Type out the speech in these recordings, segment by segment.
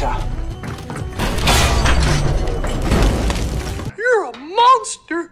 data. You're a monster!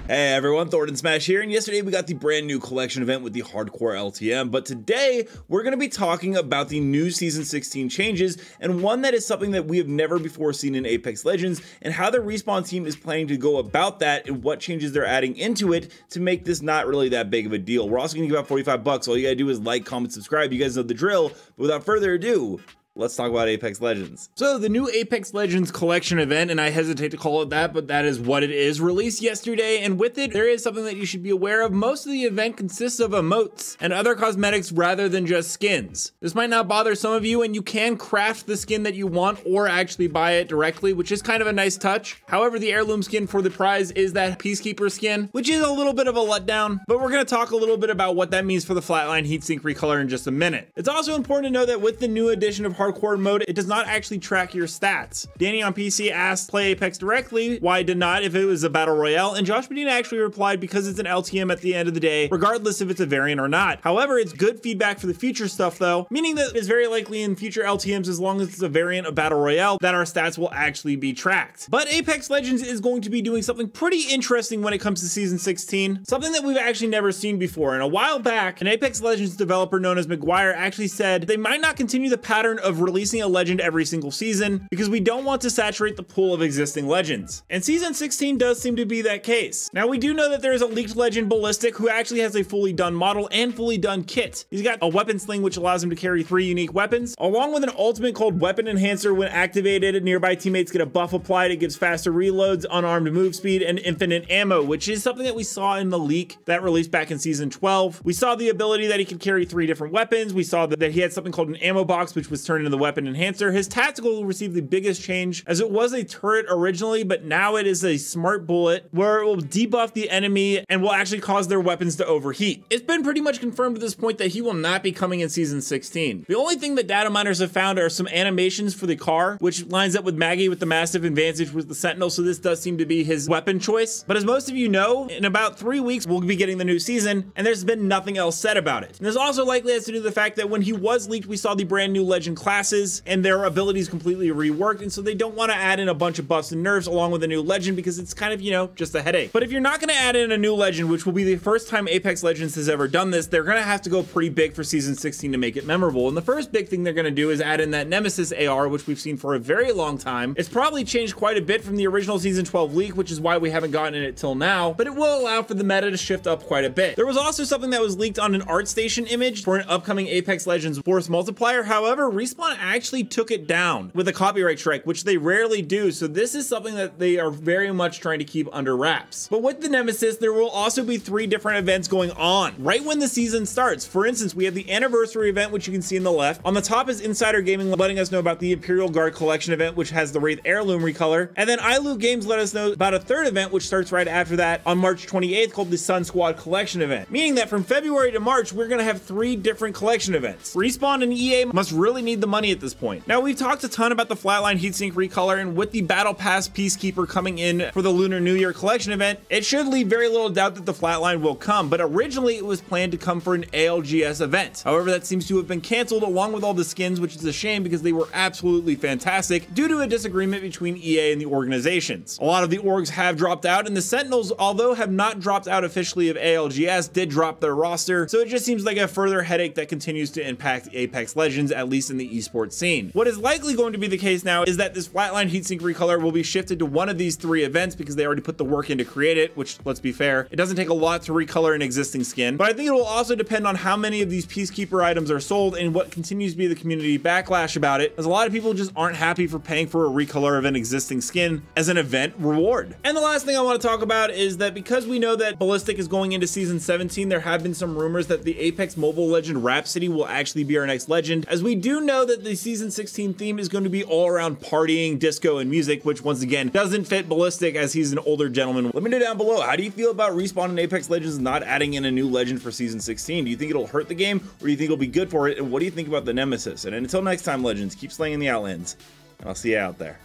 Hey everyone, Thordan Smash here, and yesterday we got the brand new collection event with the hardcore LTM, but today we're going to be talking about the new Season 16 changes, and one that is something that we have never before seen in Apex Legends, and how the Respawn team is planning to go about that, and what changes they're adding into it to make this not really that big of a deal. We're also going to give out 45 bucks. All you gotta do is like, comment, subscribe. You guys know the drill, but without further ado, let's talk about Apex Legends. So the new Apex Legends collection event, and I hesitate to call it that, but that is what it is, released yesterday, and with it, there is something that you should be aware of. Most of the event consists of emotes and other cosmetics rather than just skins. This might not bother some of you, and you can craft the skin that you want or actually buy it directly, which is kind of a nice touch. However, the heirloom skin for the prize is that Peacekeeper skin, which is a little bit of a letdown, but we're gonna talk a little bit about what that means for the Flatline heatsink recolor in just a minute. It's also important to know that with the new addition of hardcore mode, it does not actually track your stats. Danny on PC asked play Apex directly why it did not if it was a battle royale, and Josh Medina actually replied because it's an LTM at the end of the day, regardless if it's a variant or not. However, it's good feedback for the future stuff though, meaning that it's very likely in future LTMs, as long as it's a variant of battle royale, that our stats will actually be tracked. But Apex Legends is going to be doing something pretty interesting when it comes to Season 16, something that we've actually never seen before. And a while back, an Apex Legends developer known as McGuire actually said they might not continue the pattern of releasing a legend every single season because we don't want to saturate the pool of existing legends. And Season 16 does seem to be that case. Now, we do know that there is a leaked legend, Ballistic, who actually has a fully done model and fully done kit. He's got a weapon sling which allows him to carry 3 unique weapons, along with an ultimate called Weapon Enhancer. When activated, nearby teammates get a buff applied. It gives faster reloads, unarmed move speed, and infinite ammo, which is something that we saw in the leak that released back in Season 12. We saw the ability that he could carry 3 different weapons. We saw that he had something called an ammo box, which was turned into the Weapon Enhancer. His tactical will receive the biggest change, as it was a turret originally, but now it is a smart bullet where it will debuff the enemy and will actually cause their weapons to overheat. It's been pretty much confirmed at this point that he will not be coming in Season 16. The only thing that Dataminers have found are some animations for the car, which lines up with Maggie with the massive advantage with the Sentinel, so this does seem to be his weapon choice. But as most of you know, in about 3 weeks, we'll be getting the new season, and there's been nothing else said about it. And this also likely has to do with the fact that when he was leaked, we saw the brand new legend classes, and their abilities completely reworked, and so they don't want to add in a bunch of buffs and nerfs along with a new legend because it's kind of, you know, just a headache. But if you're not going to add in a new legend, which will be the first time Apex Legends has ever done this, they're going to have to go pretty big for Season 16 to make it memorable. And the first big thing they're going to do is add in that Nemesis AR, which we've seen for a very long time. It's probably changed quite a bit from the original Season 12 leak, which is why we haven't gotten it till now, but it will allow for the meta to shift up quite a bit. There was also something that was leaked on an ArtStation image for an upcoming Apex Legends Force multiplier. However, Respawn actually took it down with a copyright strike, which they rarely do, so this is something that they are very much trying to keep under wraps. But with the Nemesis, there will also be 3 different events going on right when the season starts. For instance, we have the anniversary event, which you can see in the left. On the top is Insider Gaming letting us know about the Imperial Guard collection event, which has the Wraith heirloom recolor, and then iLoot Games let us know about a 3rd event, which starts right after that on March 28th, called the Sun Squad collection event, meaning that from February to March, we're gonna have 3 different collection events. Respawn and EA must really need the money at this point. Now, we've talked a ton about the Flatline heatsink recolor, and with the Battle Pass Peacekeeper coming in for the Lunar New Year collection event, it should leave very little doubt that the Flatline will come, but originally it was planned to come for an ALGS event. However, that seems to have been canceled along with all the skins, which is a shame because they were absolutely fantastic due to a disagreement between EA and the organizations. A lot of the orgs have dropped out, and the Sentinels, although have not dropped out officially of ALGS, did drop their roster, so it just seems like a further headache that continues to impact Apex Legends, at least in the esports scene. What is likely going to be the case now is that this Flatline heatsink recolor will be shifted to one of these 3 events because they already put the work in to create it, which, let's be fair, it doesn't take a lot to recolor an existing skin. But I think it will also depend on how many of these Peacekeeper items are sold and what continues to be the community backlash about it, as a lot of people just aren't happy for paying for a recolor of an existing skin as an event reward. And the last thing I want to talk about is that because we know that Ballistic is going into Season 17, there have been some rumors that the Apex mobile legend Rhapsody will actually be our next legend, as we do know that the Season 16 theme is going to be all around partying, disco, and music, which once again doesn't fit Ballistic as he's an older gentleman. Let me know down below, how do you feel about Respawn and Apex Legends not adding in a new legend for Season 16? Do you think it'll hurt the game, or do you think it'll be good for it? And what do you think about the Nemesis? And until next time, Legends, keep slaying the Outlands, and I'll see you out there.